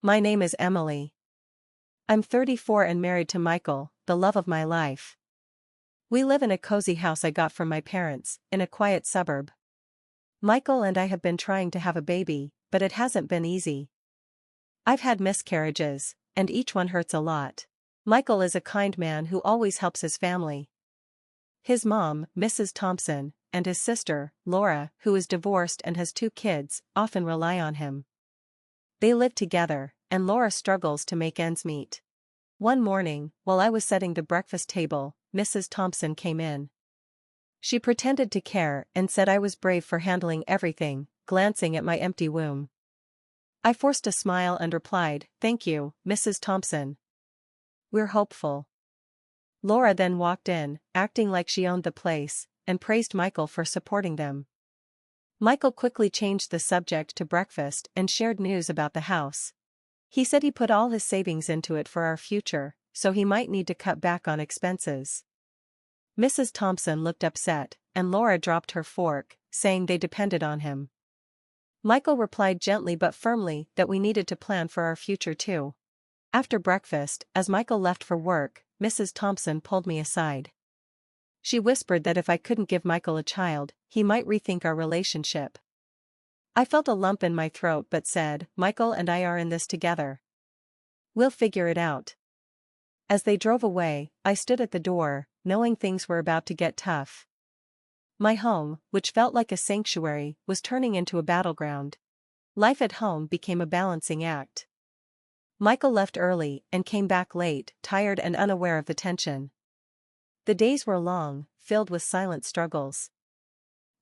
My name is Emily. I'm 34 and married to Michael, the love of my life. We live in a cozy house I got from my parents, in a quiet suburb. Michael and I have been trying to have a baby, but it hasn't been easy. I've had miscarriages, and each one hurts a lot. Michael is a kind man who always helps his family. His mom, Mrs. Thompson, and his sister, Laura, who is divorced and has 2 kids, often rely on him. They live together, and Laura struggles to make ends meet. One morning, while I was setting the breakfast table, Mrs. Thompson came in. She pretended to care and said I was brave for handling everything, glancing at my empty womb. I forced a smile and replied, "Thank you, Mrs. Thompson. We're hopeful." Laura then walked in, acting like she owned the place, and praised Michael for supporting them. Michael quickly changed the subject to breakfast and shared news about the house. He said he put all his savings into it for our future, so he might need to cut back on expenses. Mrs. Thompson looked upset, and Laura dropped her fork, saying they depended on him. Michael replied gently but firmly that we needed to plan for our future too. After breakfast, as Michael left for work, Mrs. Thompson pulled me aside. She whispered that if I couldn't give Michael a child, he might rethink our relationship. I felt a lump in my throat but said, "Michael and I are in this together. We'll figure it out." As they drove away, I stood at the door, knowing things were about to get tough. My home, which felt like a sanctuary, was turning into a battleground. Life at home became a balancing act. Michael left early and came back late, tired and unaware of the tension. The days were long, filled with silent struggles.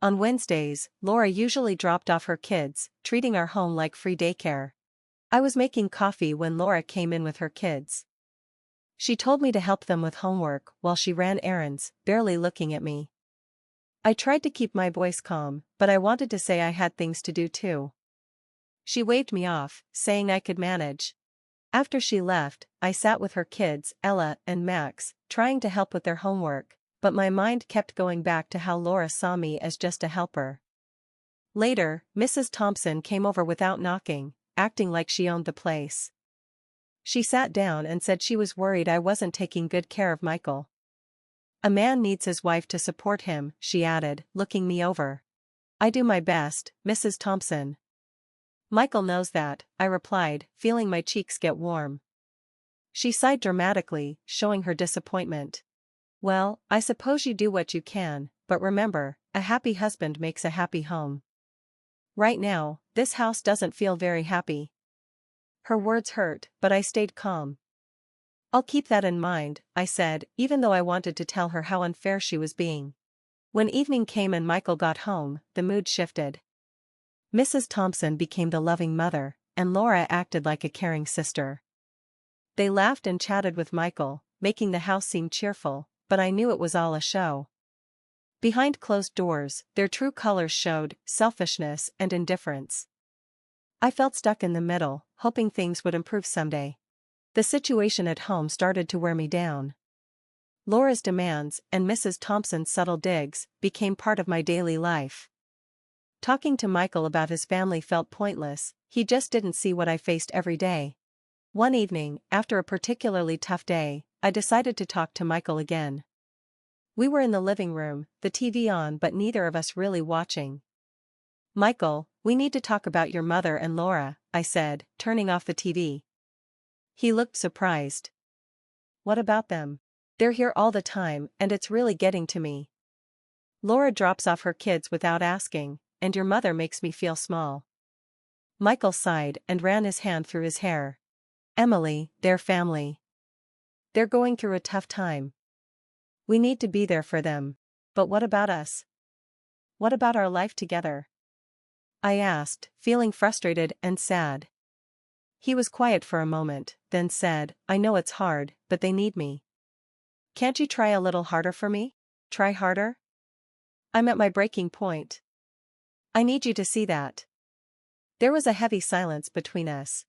On Wednesdays, Laura usually dropped off her kids, treating our home like free daycare. I was making coffee when Laura came in with her kids. She told me to help them with homework while she ran errands, barely looking at me. I tried to keep my voice calm, but I wanted to say I had things to do too. She waved me off, saying I could manage. After she left, I sat with her kids, Ella and Max, trying to help with their homework, but my mind kept going back to how Laura saw me as just a helper. Later, Mrs. Thompson came over without knocking, acting like she owned the place. She sat down and said she was worried I wasn't taking good care of Michael. "A man needs his wife to support him," she added, looking me over. "I do my best, Mrs. Thompson." "Michael knows that," I replied, feeling my cheeks get warm. She sighed dramatically, showing her disappointment. "Well, I suppose you do what you can, but remember, a happy husband makes a happy home. Right now, this house doesn't feel very happy." Her words hurt, but I stayed calm. "I'll keep that in mind," I said, even though I wanted to tell her how unfair she was being. When evening came and Michael got home, the mood shifted. Mrs. Thompson became the loving mother, and Laura acted like a caring sister. They laughed and chatted with Michael, making the house seem cheerful, but I knew it was all a show. Behind closed doors, their true colors showed: selfishness and indifference. I felt stuck in the middle, hoping things would improve someday. The situation at home started to wear me down. Laura's demands, and Mrs. Thompson's subtle digs, became part of my daily life. Talking to Michael about his family felt pointless, he just didn't see what I faced every day. One evening, after a particularly tough day, I decided to talk to Michael again. We were in the living room, the TV on but neither of us really watching. "Michael, we need to talk about your mother and Laura," I said, turning off the TV. He looked surprised. "What about them? They're here all the time and it's really getting to me. Laura drops off her kids without asking, and your mother makes me feel small." Michael sighed and ran his hand through his hair. "Emily, they're family. They're going through a tough time. We need to be there for them. But what about us? What about our life together?" I asked, feeling frustrated and sad. He was quiet for a moment, then said, "I know it's hard, but they need me. Can't you try a little harder for me? Try harder? I'm at my breaking point. I need you to see that." There was a heavy silence between us.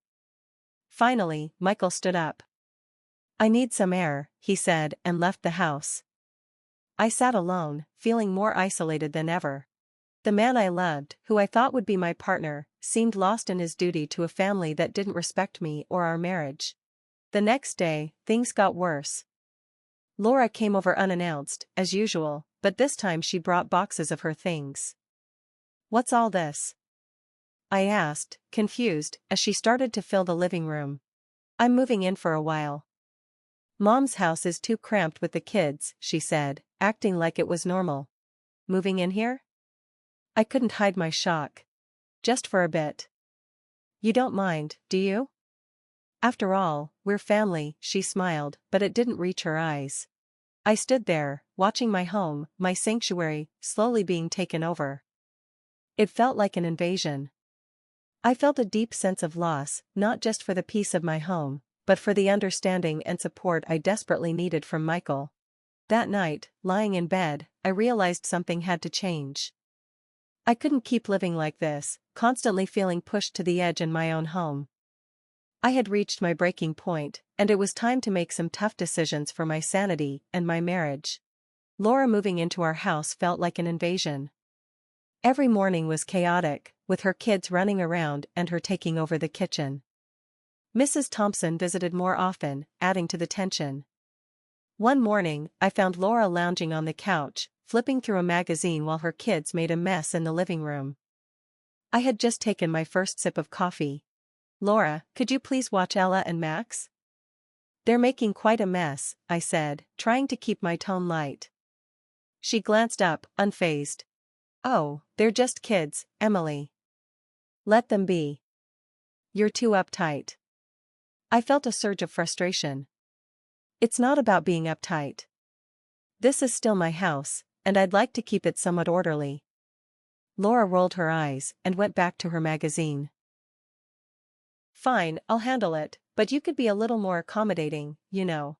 Finally, Michael stood up. "I need some air," he said, and left the house. I sat alone, feeling more isolated than ever. The man I loved, who I thought would be my partner, seemed lost in his duty to a family that didn't respect me or our marriage. The next day, things got worse. Laura came over unannounced, as usual, but this time she brought boxes of her things. "What's all this?" I asked, confused, as she started to fill the living room. "I'm moving in for a while. Mom's house is too cramped with the kids," she said, acting like it was normal. "Moving in here?" I couldn't hide my shock. "Just for a bit." "You don't mind, do you?" "After all, we're family," she smiled, but it didn't reach her eyes. I stood there, watching my home, my sanctuary, slowly being taken over. It felt like an invasion. I felt a deep sense of loss, not just for the peace of my home, but for the understanding and support I desperately needed from Michael. That night, lying in bed, I realized something had to change. I couldn't keep living like this, constantly feeling pushed to the edge in my own home. I had reached my breaking point, and it was time to make some tough decisions for my sanity and my marriage. Laura moving into our house felt like an invasion. Every morning was chaotic, with her kids running around and her taking over the kitchen. Mrs. Thompson visited more often, adding to the tension. One morning, I found Laura lounging on the couch, flipping through a magazine while her kids made a mess in the living room. I had just taken my first sip of coffee. "Laura, could you please watch Ella and Max? They're making quite a mess," I said, trying to keep my tone light. She glanced up, unfazed. "Oh, they're just kids, Emily. Let them be. You're too uptight." I felt a surge of frustration. "It's not about being uptight. This is still my house, and I'd like to keep it somewhat orderly." Laura rolled her eyes and went back to her magazine. "Fine, I'll handle it, but you could be a little more accommodating, you know."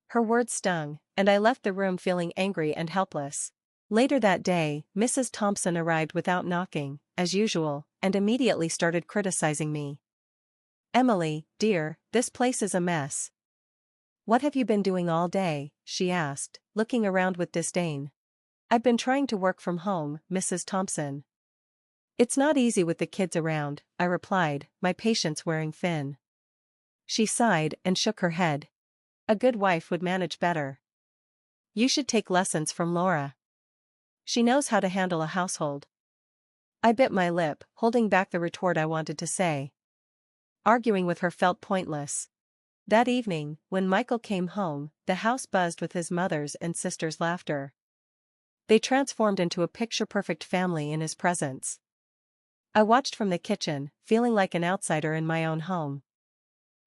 Her words stung, and I left the room feeling angry and helpless. Later that day, Mrs. Thompson arrived without knocking, as usual, and immediately started criticizing me. "Emily, dear, this place is a mess. What have you been doing all day?" she asked, looking around with disdain. "I've been trying to work from home, Mrs. Thompson." "It's not easy with the kids around," I replied, my patience wearing thin. She sighed and shook her head. "A good wife would manage better. You should take lessons from Laura. She knows how to handle a household." I bit my lip, holding back the retort I wanted to say. Arguing with her felt pointless. That evening, when Michael came home, the house buzzed with his mother's and sister's laughter. They transformed into a picture-perfect family in his presence. I watched from the kitchen, feeling like an outsider in my own home.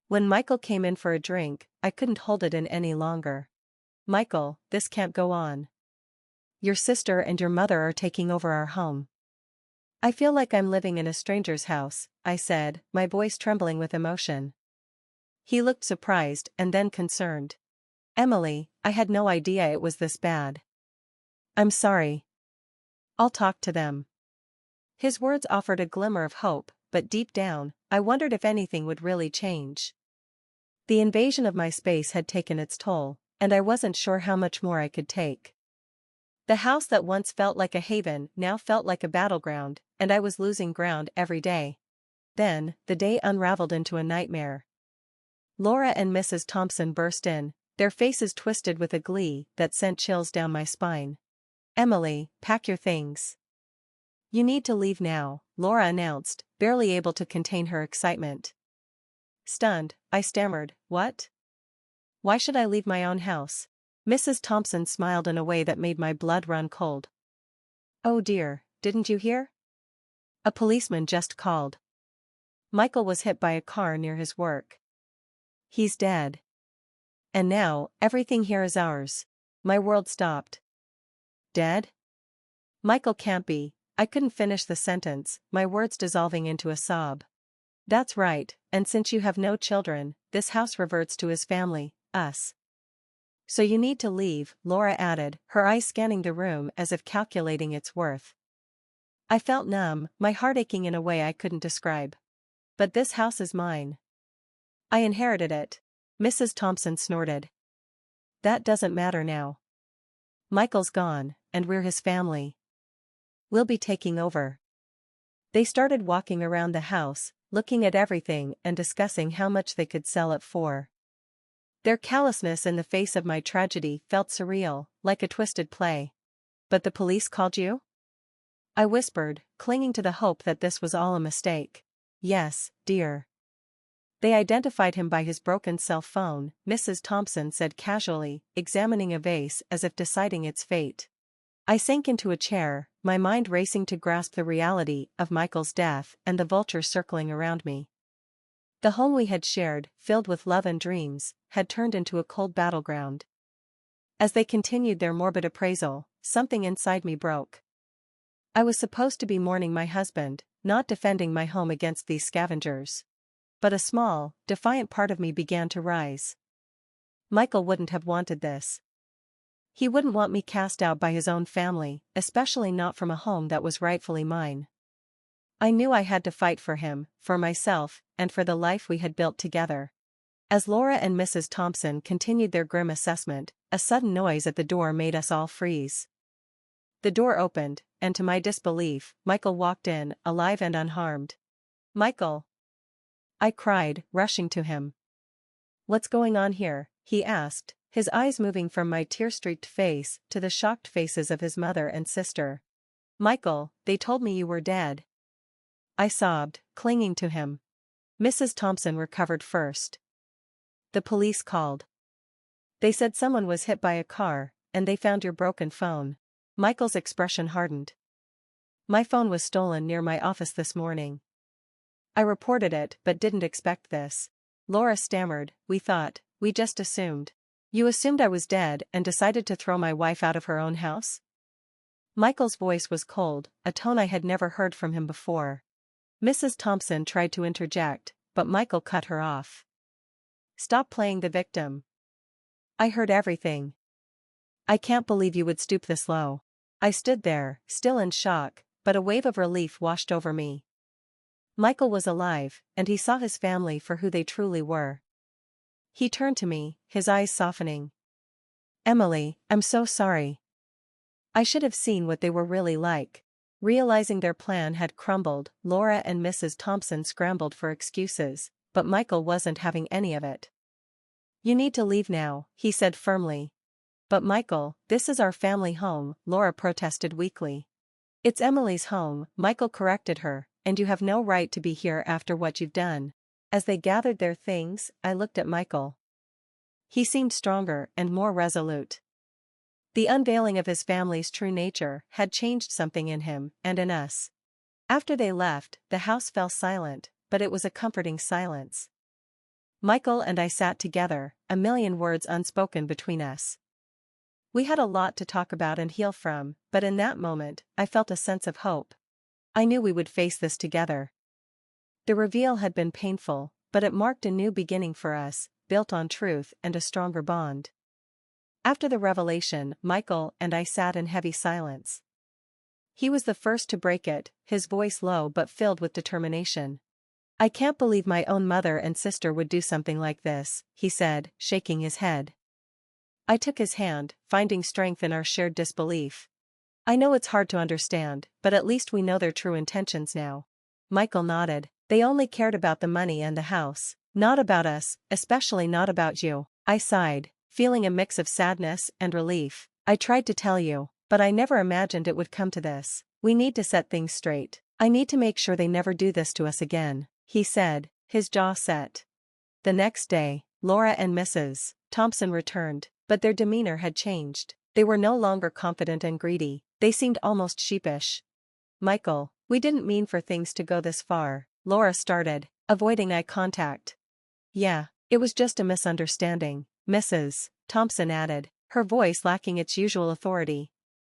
When Michael came in for a drink, I couldn't hold it in any longer. "Michael, this can't go on. Your sister and your mother are taking over our home." "I feel like I'm living in a stranger's house," I said, my voice trembling with emotion. He looked surprised and then concerned. "Emily, I had no idea it was this bad." "I'm sorry. I'll talk to them." His words offered a glimmer of hope, but deep down, I wondered if anything would really change. The invasion of my space had taken its toll, and I wasn't sure how much more I could take. The house that once felt like a haven now felt like a battleground, and I was losing ground every day. Then, the day unraveled into a nightmare. Laura and Mrs. Thompson burst in, their faces twisted with a glee that sent chills down my spine. "Emily, pack your things. You need to leave now," Laura announced, barely able to contain her excitement. Stunned, I stammered, "What? Why should I leave my own house?" Mrs. Thompson smiled in a way that made my blood run cold. "Oh dear, didn't you hear? A policeman just called. Michael was hit by a car near his work. He's dead. And now, everything here is ours." My world stopped. "Dead? Michael can't be." I couldn't finish the sentence, my words dissolving into a sob. "That's right, and since you have no children, this house reverts to his family, us. So you need to leave," Laura added, her eyes scanning the room as if calculating its worth. I felt numb, my heart aching in a way I couldn't describe. "But this house is mine. I inherited it," Mrs. Thompson snorted. "That doesn't matter now. Michael's gone, and we're his family. We'll be taking over. They started walking around the house, looking at everything and discussing how much they could sell it for. Their callousness in the face of my tragedy felt surreal, like a twisted play. But the police called you? I whispered, clinging to the hope that this was all a mistake. Yes, dear. They identified him by his broken cell phone, Mrs. Thompson said casually, examining a vase as if deciding its fate. I sank into a chair, my mind racing to grasp the reality of Michael's death and the vultures circling around me. The home we had shared, filled with love and dreams, had turned into a cold battleground. As they continued their morbid appraisal, something inside me broke. I was supposed to be mourning my husband, not defending my home against these scavengers. But a small, defiant part of me began to rise. Michael wouldn't have wanted this. He wouldn't want me cast out by his own family, especially not from a home that was rightfully mine. I knew I had to fight for him, for myself, and for the life we had built together. As Laura and Mrs. Thompson continued their grim assessment, a sudden noise at the door made us all freeze. The door opened, and to my disbelief, Michael walked in, alive and unharmed. "Michael!" I cried, rushing to him. "What's going on here?" he asked, his eyes moving from my tear-streaked face to the shocked faces of his mother and sister. "Michael, they told me you were dead." I sobbed, clinging to him. Mrs. Thompson recovered first. "The police called. They said someone was hit by a car, and they found your broken phone." Michael's expression hardened. "My phone was stolen near my office this morning. I reported it but didn't expect this." Laura stammered, we just assumed." "You assumed I was dead and decided to throw my wife out of her own house?" Michael's voice was cold, a tone I had never heard from him before. Mrs. Thompson tried to interject, but Michael cut her off. "Stop playing the victim. I heard everything. I can't believe you would stoop this low." I stood there, still in shock, but a wave of relief washed over me. Michael was alive, and he saw his family for who they truly were. He turned to me, his eyes softening. "Emily, I'm so sorry. I should have seen what they were really like." Realizing their plan had crumbled, Laura and Mrs. Thompson scrambled for excuses, but Michael wasn't having any of it. "You need to leave now," he said firmly. "But Michael, this is our family home," Laura protested weakly. "It's Emily's home," Michael corrected her, "and you have no right to be here after what you've done." As they gathered their things, I looked at Michael. He seemed stronger and more resolute. The unveiling of his family's true nature had changed something in him and in us. After they left, the house fell silent, but it was a comforting silence. Michael and I sat together, a million words unspoken between us. We had a lot to talk about and heal from, but in that moment, I felt a sense of hope. I knew we would face this together. The reveal had been painful, but it marked a new beginning for us, built on truth and a stronger bond. After the revelation, Michael and I sat in heavy silence. He was the first to break it, his voice low but filled with determination. "I can't believe my own mother and sister would do something like this," he said, shaking his head. I took his hand, finding strength in our shared disbelief. "I know it's hard to understand, but at least we know their true intentions now." Michael nodded. "They only cared about the money and the house, not about us, especially not about you." I sighed, feeling a mix of sadness and relief. "I tried to tell you, but I never imagined it would come to this. We need to set things straight. I need to make sure they never do this to us again," he said, his jaw set. The next day, Laura and Mrs. Thompson returned, but their demeanor had changed. They were no longer confident and greedy, they seemed almost sheepish. "Michael, we didn't mean for things to go this far," Laura started, avoiding eye contact. "Yeah, it was just a misunderstanding," Mrs. Thompson added, her voice lacking its usual authority.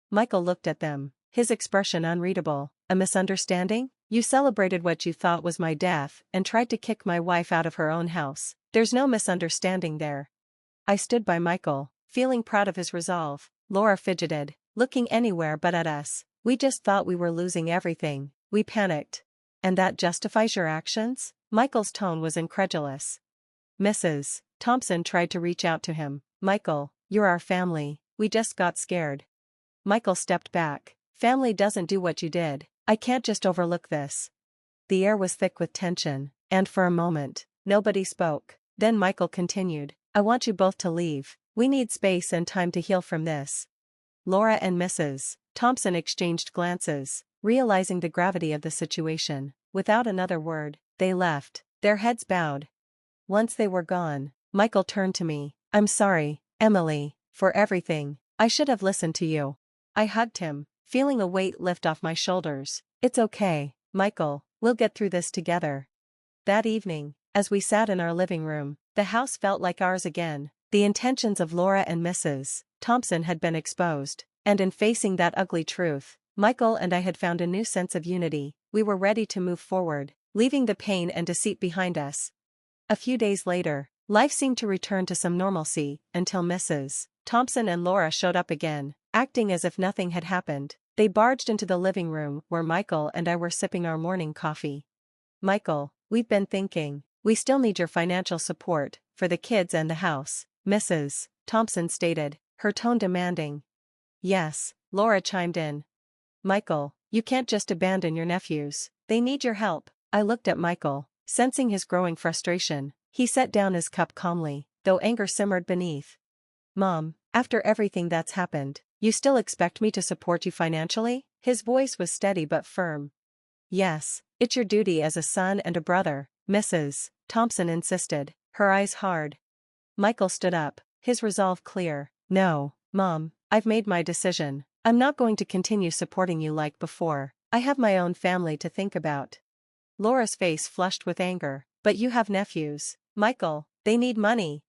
Michael looked at them, his expression unreadable. "A misunderstanding? You celebrated what you thought was my death and tried to kick my wife out of her own house. There's no misunderstanding there." I stood by Michael, feeling proud of his resolve. Laura fidgeted, looking anywhere but at us. "We just thought we were losing everything. We panicked." "And that justifies your actions?" Michael's tone was incredulous. Mrs. Thompson tried to reach out to him. "Michael, you're our family, we just got scared." Michael stepped back. Family doesn't do what you did. I can't just overlook this. The air was thick with tension, and for a moment, nobody spoke. Then Michael continued, I want you both to leave. We need space and time to heal from this. Laura and Mrs. Thompson exchanged glances, realizing the gravity of the situation. Without another word, they left, their heads bowed. Once they were gone, Michael turned to me. I'm sorry, Emily, for everything. I should have listened to you. I hugged him, feeling a weight lift off my shoulders. It's okay, Michael, we'll get through this together. That evening, as we sat in our living room, the house felt like ours again. The intentions of Laura and Mrs. Thompson had been exposed, and in facing that ugly truth, Michael and I had found a new sense of unity. We were ready to move forward, leaving the pain and deceit behind us. A few days later, life seemed to return to some normalcy, until Mrs. Thompson and Laura showed up again, acting as if nothing had happened. They barged into the living room where Michael and I were sipping our morning coffee. Michael, we've been thinking, we still need your financial support, for the kids and the house, Mrs. Thompson stated, her tone demanding. Yes, Laura chimed in. Michael, you can't just abandon your nephews, they need your help. I looked at Michael, sensing his growing frustration. He set down his cup calmly, though anger simmered beneath. Mom, after everything that's happened, you still expect me to support you financially? His voice was steady but firm. Yes, it's your duty as a son and a brother, Mrs. Thompson insisted, her eyes hard. Michael stood up, his resolve clear. No, Mom, I've made my decision. I'm not going to continue supporting you like before. I have my own family to think about. Laura's face flushed with anger. But you have nephews, Michael, they need money.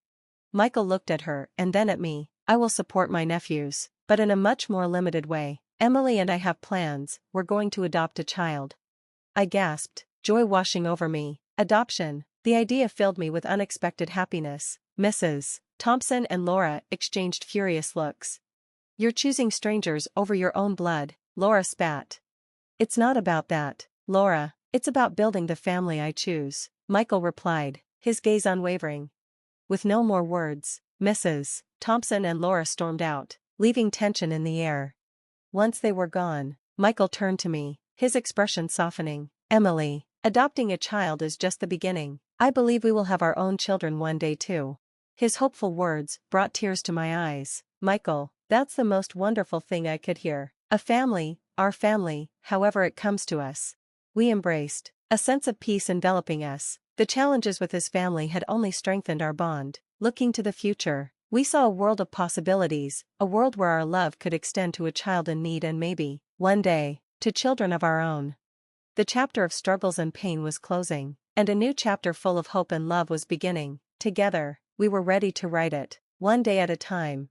Michael looked at her and then at me. I will support my nephews, but in a much more limited way. Emily and I have plans, we're going to adopt a child. I gasped, joy washing over me. Adoption. The idea filled me with unexpected happiness. Mrs. Thompson and Laura exchanged furious looks. You're choosing strangers over your own blood, Laura spat. It's not about that, Laura, it's about building the family I choose, Michael replied, his gaze unwavering. With no more words, Mrs. Thompson and Laura stormed out, leaving tension in the air. Once they were gone, Michael turned to me, his expression softening. Emily, adopting a child is just the beginning. I believe we will have our own children one day too. His hopeful words brought tears to my eyes. Michael, that's the most wonderful thing I could hear. A family, our family, however it comes to us. We embraced, a sense of peace enveloping us. The challenges with his family had only strengthened our bond. Looking to the future, we saw a world of possibilities, a world where our love could extend to a child in need and maybe, one day, to children of our own. The chapter of struggles and pain was closing, and a new chapter full of hope and love was beginning. Together, we were ready to write it, one day at a time.